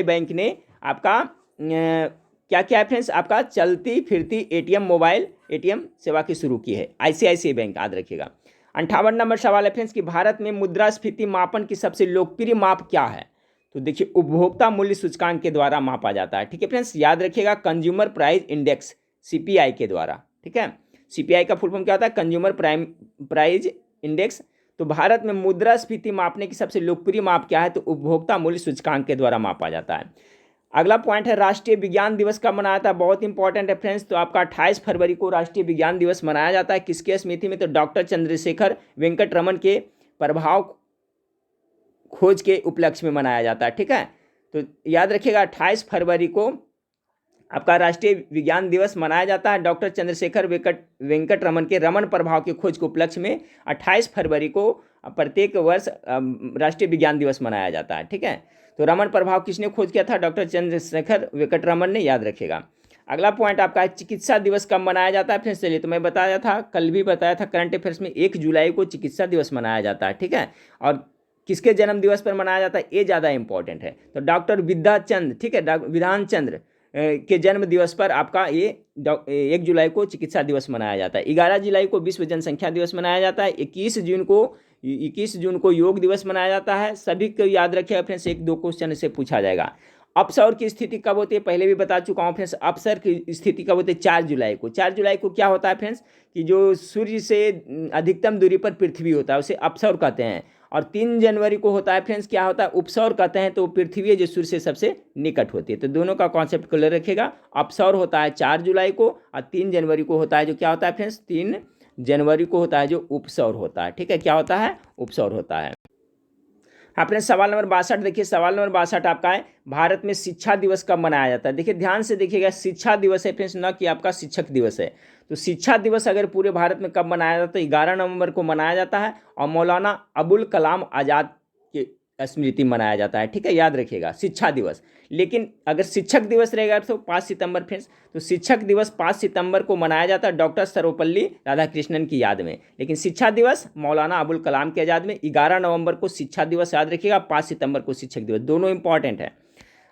बैंक ने आपका क्या क्या है फ्रेंड्स, आपका चलती फिरती एटीएम मोबाइल एटीएम सेवा की शुरू की है, आईसीआईसीआई बैंक, याद रखिएगा। 58 नंबर सवाल है फ्रेंड्स कि भारत में मुद्रास्फीति मापन की सबसे लोकप्रिय माप क्या है, तो देखिए उपभोक्ता मूल्य सूचकांक के द्वारा मापा जाता है। ठीक है फ्रेंड्स, याद रखिएगा कंज्यूमर प्राइस इंडेक्स, सीपीआई के द्वारा। ठीक है, सीपीआई का फुल फॉर्म क्या होता है, कंज्यूमर प्राइस इंडेक्स। तो भारत में मुद्रास्फीति मापने की सबसे लोकप्रिय माप क्या है, तो उपभोक्ता मूल्य सूचकांक के द्वारा मापा जाता है। अगला पॉइंट है राष्ट्रीय विज्ञान दिवस कब मनाया था, बहुत इंपॉर्टेंट है फ्रेंड्स। तो आपका 28 फरवरी को राष्ट्रीय विज्ञान दिवस मनाया जाता है, किसके स्मृति में, तो डॉक्टर चंद्रशेखर वेंकट रमन के प्रभाव खोज के उपलक्ष्य में मनाया जाता है। ठीक है, तो याद रखिएगा 28 फरवरी को आपका राष्ट्रीय विज्ञान दिवस मनाया जाता है। डॉक्टर चंद्रशेखर वेंकट रमन के रमन प्रभाव के खोज के उपलक्ष्य में 28 फरवरी को प्रत्येक वर्ष राष्ट्रीय विज्ञान दिवस मनाया जाता है। ठीक है, तो रमन प्रभाव किसने खोज किया था, डॉक्टर चंद्रशेखर वेंकट रमन ने, याद रखिएगा। अगला पॉइंट आपका है चिकित्सा दिवस कब मनाया जाता है, फिर चलिए तो मैं बताया था, कल भी बताया था करंट अफेयर्स में, 1 जुलाई को चिकित्सा दिवस मनाया जाता है। ठीक है, और किसके जन्म दिवस पर मनाया जाता है, ये ज़्यादा इंपॉर्टेंट है, तो डॉक्टर विद्याचंद, ठीक है, विधान चंद्र के जन्म दिवस पर आपका ये 1 जुलाई को चिकित्सा दिवस मनाया जाता है। 11 जुलाई को विश्व जनसंख्या दिवस मनाया जाता है। 21 जून को योग दिवस मनाया जाता है। सभी को याद रखिएगा फ्रेंड्स, 1-2 क्वेश्चन से पूछा जाएगा। अपसौर की स्थिति कब होती है, पहले भी बता चुका हूँ फ्रेंड्स, अपसर की स्थिति कब होती है, 4 जुलाई को। 4 जुलाई को क्या होता है फ्रेंड्स, कि जो सूर्य से अधिकतम दूरी पर पृथ्वी होता है उसे अपसौर कहते हैं। और 3 जनवरी को होता है फ्रेंड्स, क्या होता है, उपसौर कहते हैं, तो पृथ्वी जो सूर्य से सबसे निकट होती है। तो दोनों का कॉन्सेप्ट क्लियर रखिएगा। अपसौर होता है 4 जुलाई को और 3 जनवरी को होता है जो क्या होता है फ्रेंड्स, 3 जनवरी को होता है जो उपसौर होता है। ठीक है, क्या होता है, उपसौर होता है। आपने सवाल नंबर 62 देखिए, सवाल नंबर 62 आपका है भारत में शिक्षा दिवस कब मनाया जाता है। देखिए ध्यान से देखिएगा, शिक्षा दिवस है फ्रेंड्स, न कि आपका शिक्षक दिवस है। तो शिक्षा दिवस अगर पूरे भारत में कब मनाया जाता है, तो 11 नवंबर को मनाया जाता है और मौलाना अबुल कलाम आज़ाद की स्मृति मनाया जाता है। ठीक है, याद रखिएगा शिक्षा दिवस। लेकिन अगर शिक्षक दिवस रहेगा तो 5 सितंबर फ्रेंड्स, तो शिक्षक दिवस 5 सितंबर को मनाया जाता है डॉक्टर सर्वपल्ली राधाकृष्णन की याद में। लेकिन शिक्षा दिवस मौलाना अबुल कलाम की याद में। 11 नवंबर को शिक्षा दिवस याद रखिएगा, 5 सितंबर को शिक्षक दिवस, दोनों इंपॉर्टेंट है।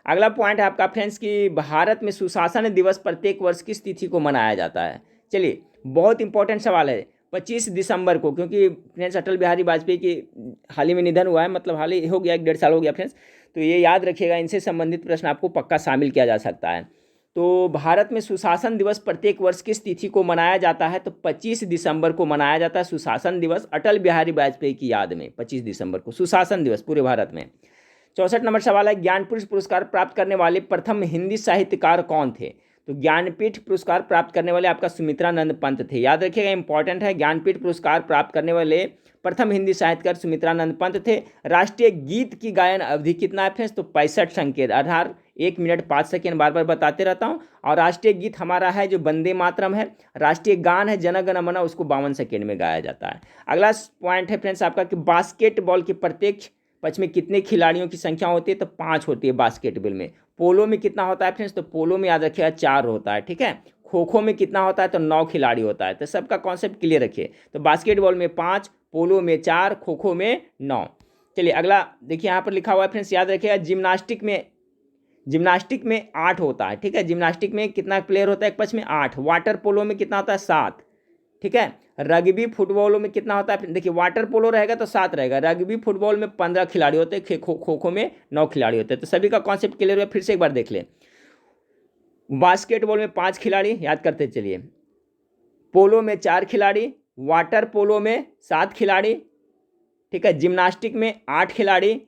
अगला पॉइंट है आपका फ्रेंड्स कि भारत में सुशासन दिवस प्रत्येक वर्ष किस तिथि को मनाया जाता है। चलिए बहुत इंपॉर्टेंट सवाल है, 25 दिसंबर को, क्योंकि फ्रेंड्स अटल बिहारी वाजपेयी की हाल ही में निधन हुआ है, मतलब हाल ही हो गया, 1-1.5 साल हो गया फ्रेंड्स। तो ये याद रखिएगा, इनसे संबंधित प्रश्न आपको पक्का शामिल किया जा सकता है। तो भारत में सुशासन दिवस प्रत्येक वर्ष किस तिथि को मनाया जाता है, तो 25 दिसंबर को मनाया जाता है सुशासन दिवस, अटल बिहारी वाजपेयी की याद में 25 दिसंबर को सुशासन दिवस पूरे भारत में। 64 नंबर सवाल है ज्ञानपीठ पुरस्कार प्राप्त करने वाले प्रथम हिंदी साहित्यकार कौन थे, तो ज्ञानपीठ पुरस्कार प्राप्त करने वाले आपका सुमित्रानंद पंत थे। याद रखिएगा, इंपॉर्टेंट है, ज्ञानपीठ पुरस्कार प्राप्त करने वाले प्रथम हिंदी साहित्यकार सुमित्रानंद पंत थे। राष्ट्रीय गीत की गायन अवधि कितना है फ्रेंड्स, तो 65 संकेत, आधार 1 मिनट 5 सेकेंड, बार बार बताते रहता हूँ। और राष्ट्रीय गीत हमारा है जो वंदे मातरम है। राष्ट्रीय गान है जन गण मन, उसको 52 सेकेंड में गाया जाता है। अगला पॉइंट है फ्रेंड्स आपका कि बास्केटबॉल के प्रत्येक पक्ष में कितने खिलाड़ियों की संख्या होती है, तो 5 होती है बास्केटबॉल में। पोलो में कितना होता है फ्रेंड्स, तो पोलो में याद रखिएगा 4 होता है। ठीक है, खो खो में कितना होता है, तो 9 खिलाड़ी होता है। तो सबका कॉन्सेप्ट क्लियर रखिए, तो बास्केटबॉल में 5, पोलो में 4, खो खो में 9। चलिए अगला देखिए, यहाँ पर लिखा हुआ है फ्रेंड्स, याद रखिएगा जिम्नास्टिक में 8 होता है। ठीक है, जिम्नास्टिक में कितना प्लेयर होता है एक पक्ष में, 8। वाटर पोलो में कितना होता है, 7। ठीक है, रग्बी फुटबॉल में कितना होता है, देखिए वाटर पोलो रहेगा तो 7 रहेगा, रग्बी फुटबॉल में 15 खिलाड़ी होते हैं, खो खो में 9 खिलाड़ी होते हैं। तो सभी का कॉन्सेप्ट क्लियर है, फिर से एक बार देख लें। बास्केटबॉल में 5 खिलाड़ी, याद करते चलिए, पोलो में 4 खिलाड़ी, वाटर पोलो में 7 खिलाड़ी, ठीक है, जिम्नास्टिक में 8 खिलाड़ी,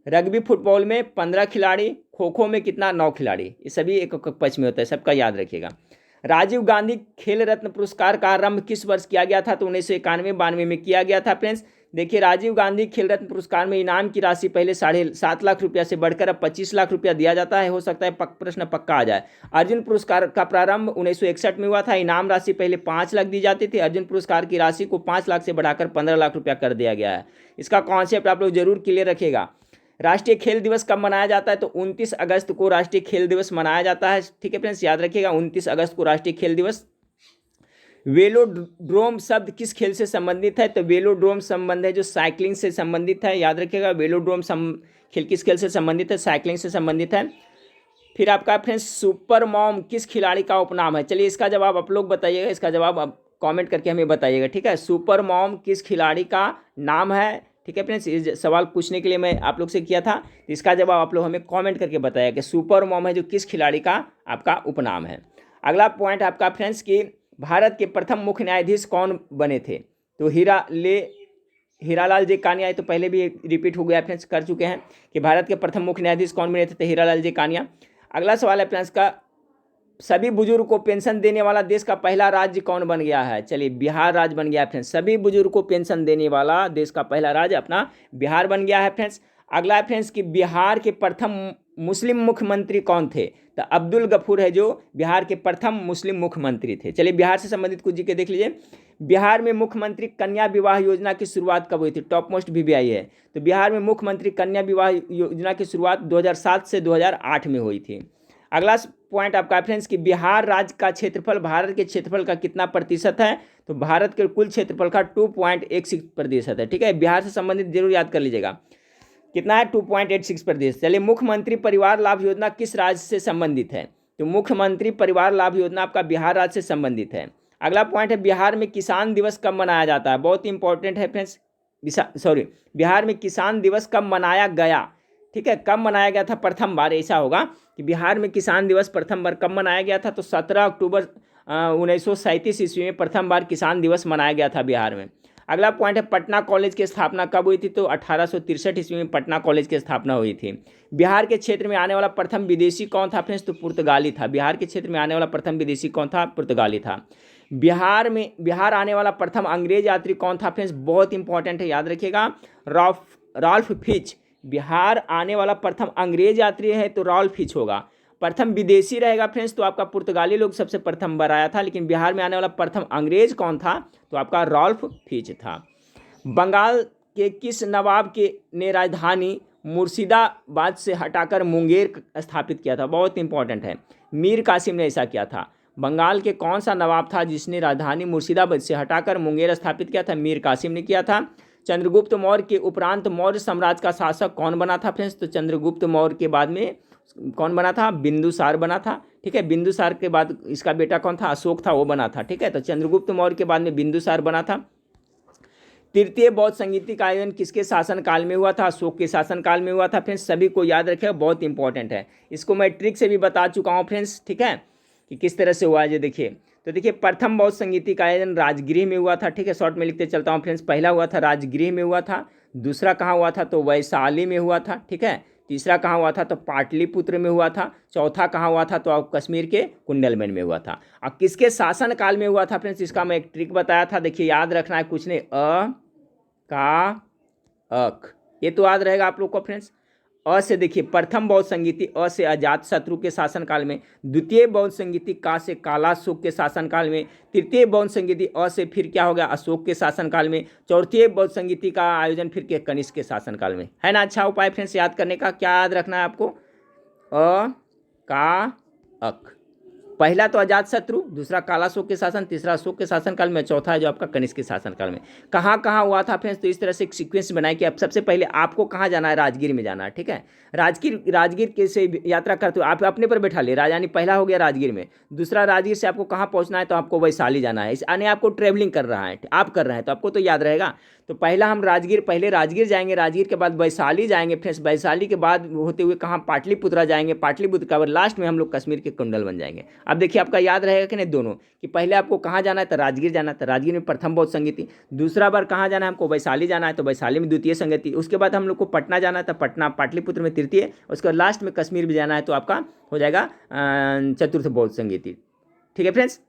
रग्बी फुटबॉल में 15 खिलाड़ी, खो खो में कितना, 9 खिलाड़ी। ये सभी एक पक्ष में होता है, सबका याद रखिएगा। राजीव गांधी खेल रत्न पुरस्कार का आरंभ किस वर्ष किया गया था? तो 1991-92 में किया गया था फ्रेंड्स। देखिए राजीव गांधी खेल रत्न पुरस्कार में इनाम की राशि पहले 7.5 लाख रुपया से बढ़कर अब 25 लाख रुपया दिया जाता है। हो सकता है प्रश्न पक्का आ जाए। अर्जुन पुरस्कार का प्रारंभ 1961 में हुआ था। इनाम राशि पहले 5 लाख दी जाती थी। अर्जुन पुरस्कार की राशि को 5 लाख से बढ़ाकर 15 लाख रुपया कर दिया गया है। इसका कॉन्सेप्ट आप लोग जरूर क्लियर रखिएगा। राष्ट्रीय खेल दिवस कब मनाया जाता है? तो 29 अगस्त को राष्ट्रीय खेल दिवस मनाया जाता है। ठीक है फ्रेंड्स, याद रखिएगा 29 अगस्त को राष्ट्रीय खेल दिवस। वेलोड्रोम शब्द किस खेल से संबंधित है? तो वेलोड्रोम संबंध है जो साइकिलिंग से संबंधित है। याद रखिएगा वेलोड्रोम खेल किस खेल से संबंधित है? साइकिलिंग से संबंधित है। फिर आपका फ्रेंड्स सुपर मॉम किस खिलाड़ी का उपनाम है? चलिए इसका जवाब आप लोग बताइएगा, इसका जवाब आप कॉमेंट करके हमें बताइएगा। ठीक है, सुपर मॉम किस खिलाड़ी का नाम है? ठीक है फ्रेंड्स, इस सवाल पूछने के लिए मैं आप लोग से किया था, तो इसका जवाब आप लोग हमें कमेंट करके बताइए कि सुपर मॉम है जो किस खिलाड़ी का आपका उपनाम है। अगला पॉइंट आपका फ्रेंड्स कि भारत के प्रथम मुख्य न्यायाधीश कौन बने थे? तो हीरालाल जे कानिया। तो पहले भी रिपीट हो गया फ्रेंड्स, कर चुके हैं कि भारत के प्रथम मुख्य न्यायाधीश कौन बने थे? तो हीरालाल जे कानिया। अगला सवाल है फ्रेंड्स का सभी बुजुर्ग को पेंशन देने वाला देश का पहला राज्य कौन बन गया है? चलिए बिहार राज्य बन गया फ्रेंड्स। सभी बुजुर्ग को पेंशन देने वाला देश का पहला राज्य अपना बिहार बन गया है फ्रेंड्स। अगला है फ्रेंड्स कि बिहार के प्रथम मुस्लिम मुख्यमंत्री कौन थे? तो अब्दुल गफूर है जो बिहार के प्रथम मुस्लिम मुख्यमंत्री थे। चलिए बिहार से संबंधित कुछ जी के देख लीजिए। बिहार में मुख्यमंत्री कन्या विवाह योजना की शुरुआत कब हुई थी? टॉप मोस्ट VVI है। तो बिहार में मुख्यमंत्री कन्या विवाह योजना की शुरुआत 2007 से 2008 में हुई थी। अगला पॉइंट आपका फ्रेंड्स कि बिहार राज्य का क्षेत्रफल भारत के क्षेत्रफल का कितना प्रतिशत है? तो भारत के कुल क्षेत्रफल का 2.16% है। ठीक है, बिहार से संबंधित जरूर याद कर लीजिएगा कितना है, 2.86%। चलिए मुख्यमंत्री परिवार लाभ योजना किस राज्य से संबंधित है? तो मुख्यमंत्री परिवार लाभ योजना आपका बिहार राज्य से संबंधित है। अगला पॉइंट है बिहार में किसान दिवस कब मनाया जाता है? बहुत इंपॉर्टेंट है फ्रेंड्स। बिहार में किसान दिवस कब मनाया गया? ठीक है, कब मनाया गया था? प्रथम बार ऐसा होगा कि बिहार में किसान दिवस प्रथम बार कब मनाया गया था? तो 17 अक्टूबर 1937 ईस्वी में प्रथम बार किसान दिवस मनाया गया था बिहार में। अगला पॉइंट है पटना कॉलेज की स्थापना कब हुई थी? तो 1863 ईस्वी में पटना कॉलेज की स्थापना हुई थी। बिहार के क्षेत्र में आने वाला प्रथम विदेशी कौन था फ्रेंड्स? तो पुर्तगाली था। बिहार के क्षेत्र में आने वाला प्रथम विदेशी कौन था? पुर्तगाली था। बिहार आने वाला प्रथम अंग्रेज यात्री कौन था फ्रेंड्स? बहुत इंपॉर्टेंट है, याद रखिएगा, रॉल्फ फिच। बिहार आने वाला प्रथम अंग्रेज यात्री है तो रॉल्फ फिच होगा। प्रथम विदेशी रहेगा फ्रेंड्स तो आपका पुर्तगाली लोग सबसे प्रथम बार आया था, लेकिन बिहार में आने वाला प्रथम अंग्रेज कौन था? तो आपका रॉल्फ फिच था। बंगाल के किस नवाब ने राजधानी मुर्शिदाबाद से हटाकर मुंगेर स्थापित किया था? बहुत इंपॉर्टेंट है, मीर कासिम ने ऐसा किया था। बंगाल के कौन सा नवाब था जिसने राजधानी मुर्शिदाबाद से हटाकर मुंगेर स्थापित किया था? मीर कासिम ने किया था। चंद्रगुप्त मौर्य के उपरांत मौर्य साम्राज्य का शासक कौन बना था फ्रेंड्स? तो चंद्रगुप्त मौर्य के बाद में कौन बना था? बिंदुसार बना था। ठीक है, बिंदुसार के बाद इसका बेटा कौन था? अशोक था, वो बना था। ठीक है, तो चंद्रगुप्त मौर्य के बाद में बिंदुसार बना था। तृतीय बौद्ध संगीति का आयोजन किसके शासनकाल में हुआ था? अशोक के शासनकाल में हुआ था फ्रेंड्स। सभी को याद रखें, बहुत इंपॉर्टेंट है। इसको मैं ट्रिक से भी बता चुका हूँ फ्रेंड्स। ठीक है, कि किस तरह से हुआ है, ये देखिए। तो देखिए प्रथम बौद्ध संगीति का आयोजन राजगृह में हुआ था। ठीक है, शॉर्ट में लिखते चलता हूँ फ्रेंड्स। पहला हुआ था राजगृह में हुआ था। दूसरा कहाँ हुआ था? तो वैशाली में हुआ था। ठीक है, तीसरा कहाँ हुआ था? तो पाटलिपुत्र में हुआ था। चौथा कहाँ हुआ था? तो आप कश्मीर के कुंडलमेन में हुआ था। अब किसके शासनकाल में हुआ था फ्रेंड्स? इसका मैं एक ट्रिक बताया था, देखिए याद रखना है, कुछ नहीं, अ का अक, ये तो याद रहेगा आप लोग को फ्रेंड्स। अ से देखिए प्रथम बौद्ध संगीति, अ से अजात शत्रु के शासनकाल में। द्वितीय बौद्ध संगीति का से कालाशोक के शासनकाल में। तृतीय बौद्ध संगीति अ से फिर क्या हो गया? अशोक के शासनकाल में। चौथी बौद्ध संगीति का आयोजन फिर के कनिष्क के शासनकाल में। है ना अच्छा उपाय फ्रेंड्स याद करने का? क्या याद रखना है आपको? अ का अक। पहला तो अजात शत्रु, दूसरा कालाशोक के शासन, तीसरा अशोक के शासनकाल में, चौथा है जो आपका कनिष्क के शासनकाल में। कहाँ कहाँ हुआ था फ्रेंड्स? तो इस तरह से एक सीक्वेंस बनाए कि अब सबसे पहले आपको कहाँ जाना है? राजगीर में जाना है। ठीक है, राजगीर के से यात्रा करते हो आप अपने पर बैठा ले, राजधानी पहला हो गया राजगीर में। दूसरा राजगीर से आपको कहाँ पहुँचना है? तो आपको वैशाली जाना है। इस यानी आपको ट्रेवलिंग कर रहा है, आप कर रहे हैं तो आपको तो याद रहेगा। तो पहला हम पहले राजगीर जाएंगे, राजगीर के बाद वैशाली जाएंगे फ्रेंड्स, वैशाली के बाद होते हुए कहाँ? पाटलिपुत्रा जाएंगे, पाटलिपुत्र के बाद लास्ट में हम लोग कश्मीर के कुंडल बन जाएंगे। अब देखिए आपका याद रहेगा कि नहीं दोनों, कि पहले आपको कहाँ जाना है? तो राजगीर जाना है, तो राजगीर में प्रथम बौद्ध संगीति। दूसरा बार कहाँ जाना है हमको? वैशाली जाना है, तो वैशाली में द्वितीय संगीति। उसके बाद हम लोग को पटना जाना है, तो पटना पाटलिपुत्र में तृतीय। उसके बाद लास्ट में कश्मीर भी जाना है, तो आपका हो जाएगा चतुर्थ बौद्ध संगीति। ठीक है फ्रेंड्स।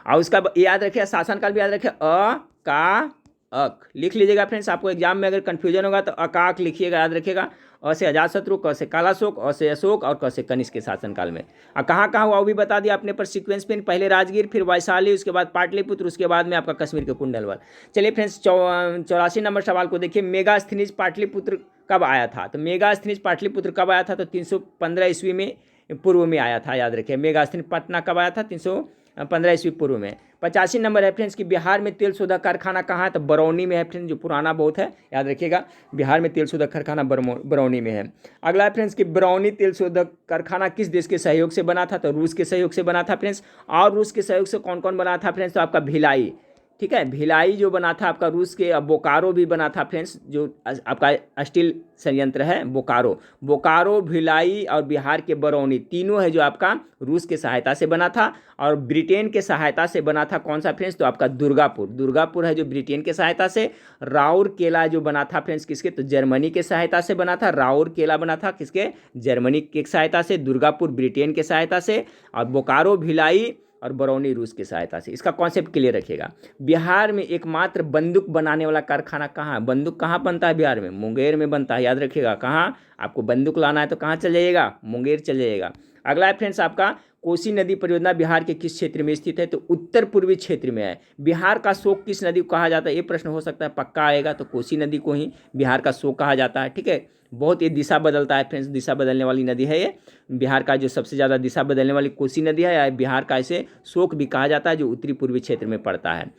और उसका याद रखिए, शासनकाल भी याद रखिए, का अक लिख लीजिएगा फ्रेंड्स। आपको एग्जाम में अगर कन्फ्यूजन होगा तो अकाक लिखिएगा, याद रखिएगा। अ से अजातशत्रु, क से कालाशोक, अ से अशोक और क से कनिष्क के शासनकाल में। और कहाँ कहाँ हुआ वो भी बता दिया अपने पर सीक्वेंस में, पहले राजगीर, फिर वैशाली, उसके बाद पाटलिपुत्र, उसके बाद में आपका कश्मीर के कुंडलवल। चलिए फ्रेंड्स 84 नंबर सवाल को देखिए, मेगास्थनीज पाटलिपुत्र कब आया था? तो मेगास्थनीज पाटलिपुत्र कब आया था? तो 315 ईस्वी में पूर्व में आया था, याद रखिए। मेगास्थनी पटना कब आया था? 315 ईस्वी पूर्व में। 85 नंबर है फ्रेंड्स कि बिहार में तेल शोधक कारखाना कहाँ है? तो बरौनी में है फ्रेंड्स, जो पुराना बहुत है, याद रखिएगा। बिहार में तेल शोधक कारखाना बरौनी में है। अगला है फ्रेंड्स कि बरौनी तेल शोधक कारखाना किस देश के सहयोग से बना था? तो रूस के सहयोग से बना था फ्रेंड्स। और रूस के सहयोग से कौन कौन बना था फ्रेंड्स? तो आपका भिलाई, ठीक है, भिलाई जो बना था आपका रूस के। अब बोकारो भी बना था फ्रेंड्स, जो आपका स्टील संयंत्र है बोकारो, भिलाई और बिहार के बरौनी, तीनों है जो आपका रूस के सहायता से बना था। और ब्रिटेन के सहायता से बना था कौन सा फ्रेंड्स? तो आपका दुर्गापुर है जो ब्रिटेन के सहायता से। राउरकेला जो बना था फ्रेंड्स किसके? तो जर्मनी के सहायता से बना था। राउरकेला बना था किसके? जर्मनी के सहायता से। दुर्गापुर ब्रिटेन के सहायता से। और बोकारो, भिलाई और बरौनी रूस की सहायता से। इसका कॉन्सेप्ट क्लियर रखिएगा। बिहार में एकमात्र बंदूक बनाने वाला कारखाना कहाँ है? बंदूक कहाँ बनता है बिहार में? मुंगेर में बनता है, याद रखिएगा। कहाँ आपको बंदूक लाना है तो कहाँ चल जाइएगा? मुंगेर चल जाइएगा। अगला है फ्रेंड्स आपका कोसी नदी परियोजना बिहार के किस क्षेत्र में स्थित है? तो उत्तर पूर्वी क्षेत्र में है। बिहार का शोक किस नदी को कहा जाता है? ये प्रश्न हो सकता है, पक्का आएगा। तो कोसी नदी को ही बिहार का शोक कहा जाता है, ठीक है। बहुत ये दिशा बदलता है फ्रेंड्स, दिशा बदलने वाली नदी है ये। बिहार का जो सबसे ज़्यादा दिशा बदलने वाली कोसी नदी है, या बिहार का इसे शोक भी कहा जाता है, जो उत्तरी पूर्वी क्षेत्र में पड़ता है।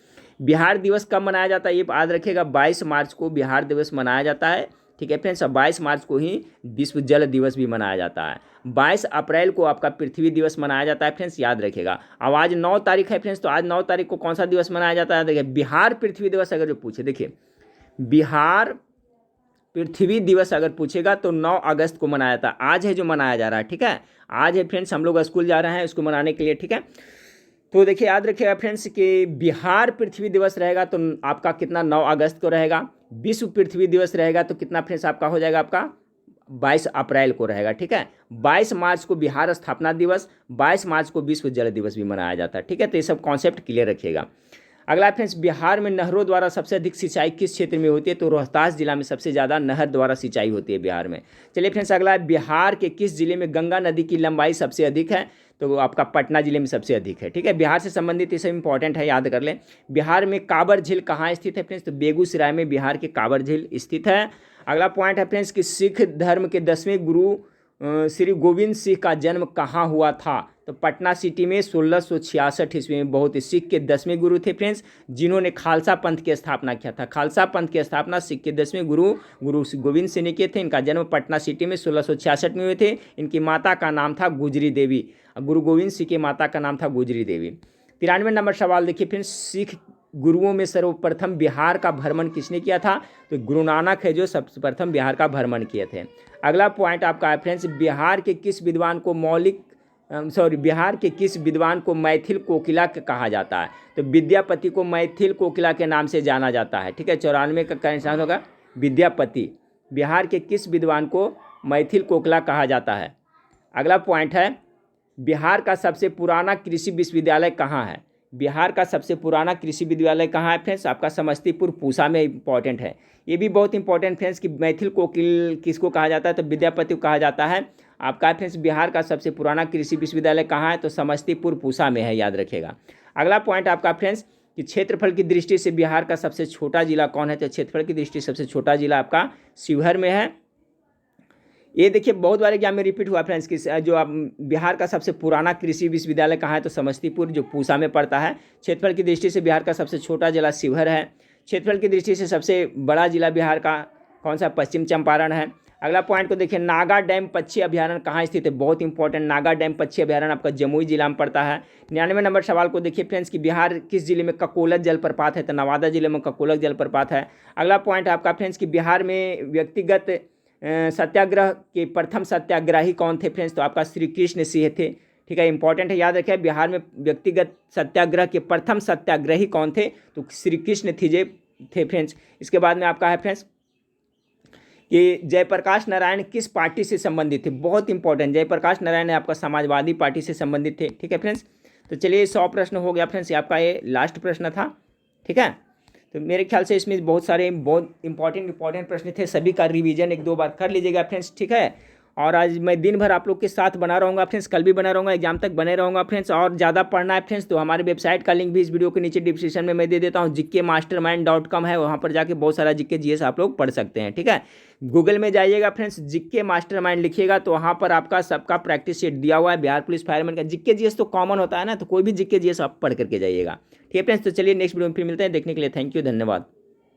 बिहार दिवस कब मनाया जाता है? ये याद रखिएगा, 22 मार्च को बिहार दिवस मनाया जाता है, ठीक है फ्रेंड्स। 22 मार्च को ही विश्व जल दिवस भी मनाया जाता है। 22 अप्रैल को आपका पृथ्वी दिवस मनाया जाता है फ्रेंड्स, याद रखिएगा। अब आज 9 तारीख है फ्रेंड्स, तो आज 9 तारीख को कौन सा दिवस मनाया जाता है? देखिए, बिहार पृथ्वी दिवस अगर जो पूछे, देखिए बिहार पृथ्वी दिवस अगर पूछेगा तो 9 अगस्त को मनाया जाता है। आज है जो मनाया जा रहा है, ठीक है। आज है फ्रेंड्स, हम लोग स्कूल जा रहे हैं उसको मनाने के लिए, ठीक है। तो देखिए याद रखिएगा फ्रेंड्स कि बिहार पृथ्वी दिवस रहेगा तो आपका कितना? 9 अगस्त को रहेगा। विश्व पृथ्वी दिवस रहेगा तो कितना फ्रेंड्स आपका हो जाएगा? आपका 22 अप्रैल को रहेगा, ठीक है। 22 मार्च को बिहार स्थापना दिवस, 22 मार्च को विश्व जल दिवस भी मनाया जाता है, ठीक है। तो ये सब कॉन्सेप्ट क्लियर रखिएगा। अगला फ्रेंड्स, बिहार में नहरों द्वारा सबसे अधिक सिंचाई किस क्षेत्र में होती है? तो रोहतास जिला में सबसे ज़्यादा नहर द्वारा सिंचाई होती है बिहार में। चलिए फ्रेंड्स अगला है, बिहार के किस जिले में गंगा नदी की लंबाई सबसे अधिक है? तो आपका पटना जिले में सबसे अधिक है, ठीक है। बिहार से संबंधित ये सब इंपॉर्टेंट है, याद कर लें। बिहार में काबर झील कहाँ स्थित है फ्रेंड्स? तो बेगूसराय में बिहार के काबर झील स्थित है। अगला पॉइंट है फ्रेंड्स कि सिख धर्म के 10वें गुरु श्री गोविंद सिंह का जन्म कहाँ हुआ था? तो पटना सिटी में 1666 ईस्वी में। बहुत ही सिख के 10वें गुरु थे फ्रेंड्स, जिन्होंने खालसा पंथ की स्थापना किया था। खालसा पंथ की स्थापना सिख के 10वें गुरु गोविंद सिंह ने किए थे। इनका जन्म पटना सिटी में 1666 में हुए थे। इनकी माता का नाम था गुजरी देवी। गुरु गोविंद सिंह की माता का नाम था गुजरी देवी। 93 नंबर सवाल देखिए फ्रेंड्स, सिख गुरुओं में सर्वप्रथम बिहार का भ्रमण किसने किया था? तो गुरु नानक है जो सर्वप्रथम बिहार का भ्रमण किए थे। अगला पॉइंट आपका है फ्रेंड्स, बिहार के किस विद्वान को मैथिल कोकिला कहा जाता है? तो विद्यापति को मैथिल कोकिला के नाम से जाना जाता है, ठीक है। 94 का करेक्ट होगा विद्यापति। बिहार के किस विद्वान को मैथिल कोकिला कहा जाता है? अगला पॉइंट है, बिहार का सबसे पुराना कृषि विश्वविद्यालय कहाँ है? बिहार का सबसे पुराना कृषि विश्वविद्यालय कहाँ है फ्रेंड्स? आपका समस्तीपुर पूसा में इंपॉर्टेंट है। ये भी बहुत इंपॉर्टेंट फ्रेंड्स कि मैथिल कोकिल किसको कहा जाता है? तो विद्यापति को कहा जाता है। आपका फ्रेंड्स बिहार का सबसे पुराना कृषि विश्वविद्यालय कहाँ है? तो समस्तीपुर पूसा में है, याद रखिएगा। अगला पॉइंट आपका फ्रेंड्स कि क्षेत्रफल की दृष्टि से बिहार का सबसे छोटा जिला कौन है? तो क्षेत्रफल की दृष्टि से सबसे छोटा जिला आपका शिवहर में है। ये देखिए बहुत बार एग्जाम में रिपीट हुआ फ्रेंड्स कि जो आप बिहार का सबसे पुराना कृषि विश्वविद्यालय कहाँ है? तो समस्तीपुर जो पूसा में पड़ता है। क्षेत्रफल की दृष्टि से बिहार का सबसे छोटा जिला शिवहर है। क्षेत्रफल की दृष्टि से सबसे बड़ा जिला बिहार का कौन सा? पश्चिम चंपारण है। अगला पॉइंट को देखिए, नागा डैम पक्षी अभ्यारण्य कहाँ स्थित है? बहुत इंपॉर्टेंट, नागा डैम पक्षी अभ्यारण्य आपका जमुई जिला में पड़ता है। 99 नंबर सवाल को देखिए फ्रेंड्स कि बिहार किस जिले में ककोलत जलप्रपात है? तो नवादा जिले में ककोलत जलप्रपात है। अगला पॉइंट आपका फ्रेंड्स कि बिहार में व्यक्तिगत सत्याग्रह के प्रथम सत्याग्रही कौन थे फ्रेंड्स? तो आपका श्री कृष्ण सिंह थे, ठीक है। इंपॉर्टेंट है, याद रखें। बिहार में व्यक्तिगत सत्याग्रह के प्रथम सत्याग्रही कौन थे? तो श्री कृष्ण थे फ्रेंड्स। इसके बाद में आपका है फ्रेंड्स कि जयप्रकाश नारायण किस पार्टी से संबंधित थे? बहुत इंपॉर्टेंट, जयप्रकाश नारायण आपका समाजवादी पार्टी से संबंधित थे, ठीक है फ्रेंड्स। तो चलिए 100 प्रश्न हो गया फ्रेंड्स, ये आपका ये लास्ट प्रश्न था, ठीक है। तो मेरे ख्याल से इसमें बहुत सारे बहुत इंपॉर्टेंट प्रश्न थे, सभी का रिवीजन 1-2 बार कर लीजिएगा फ्रेंड्स, ठीक है। और आज मैं दिन भर आप लोग के साथ बना रहूँगा फ्रेंड्स, कल भी बना रहूँगा, एग्जाम तक बने रहूँगा फ्रेंड्स। और ज़्यादा पढ़ना है फ्रेंड्स तो हमारे वेबसाइट का लिंक भी इस वीडियो के नीचे डिस्क्रिप्शन में मैं दे देता हूँ, gkmastermind.com है, वहाँ पर जाके बहुत सारा जीके जीएस आप लोग पढ़ सकते हैं, ठीक है। गूगल में जाइएगा फ्रेंड्स, जीके मास्टरमाइंड लिखिएगा तो वहाँ पर आपका सबका प्रैक्टिस सेट दिया हुआ है, बिहार पुलिस फायरमैन का जीके जीएस तो कॉमन होता है ना, तो कोई भी जीके जीएस आप पढ़ करके जाइएगा, ठीक है फ्रेंड्स। तो चलिए नेक्स्ट वीडियो में फिर मिलते हैं, देखने के लिए थैंक यू, धन्यवाद।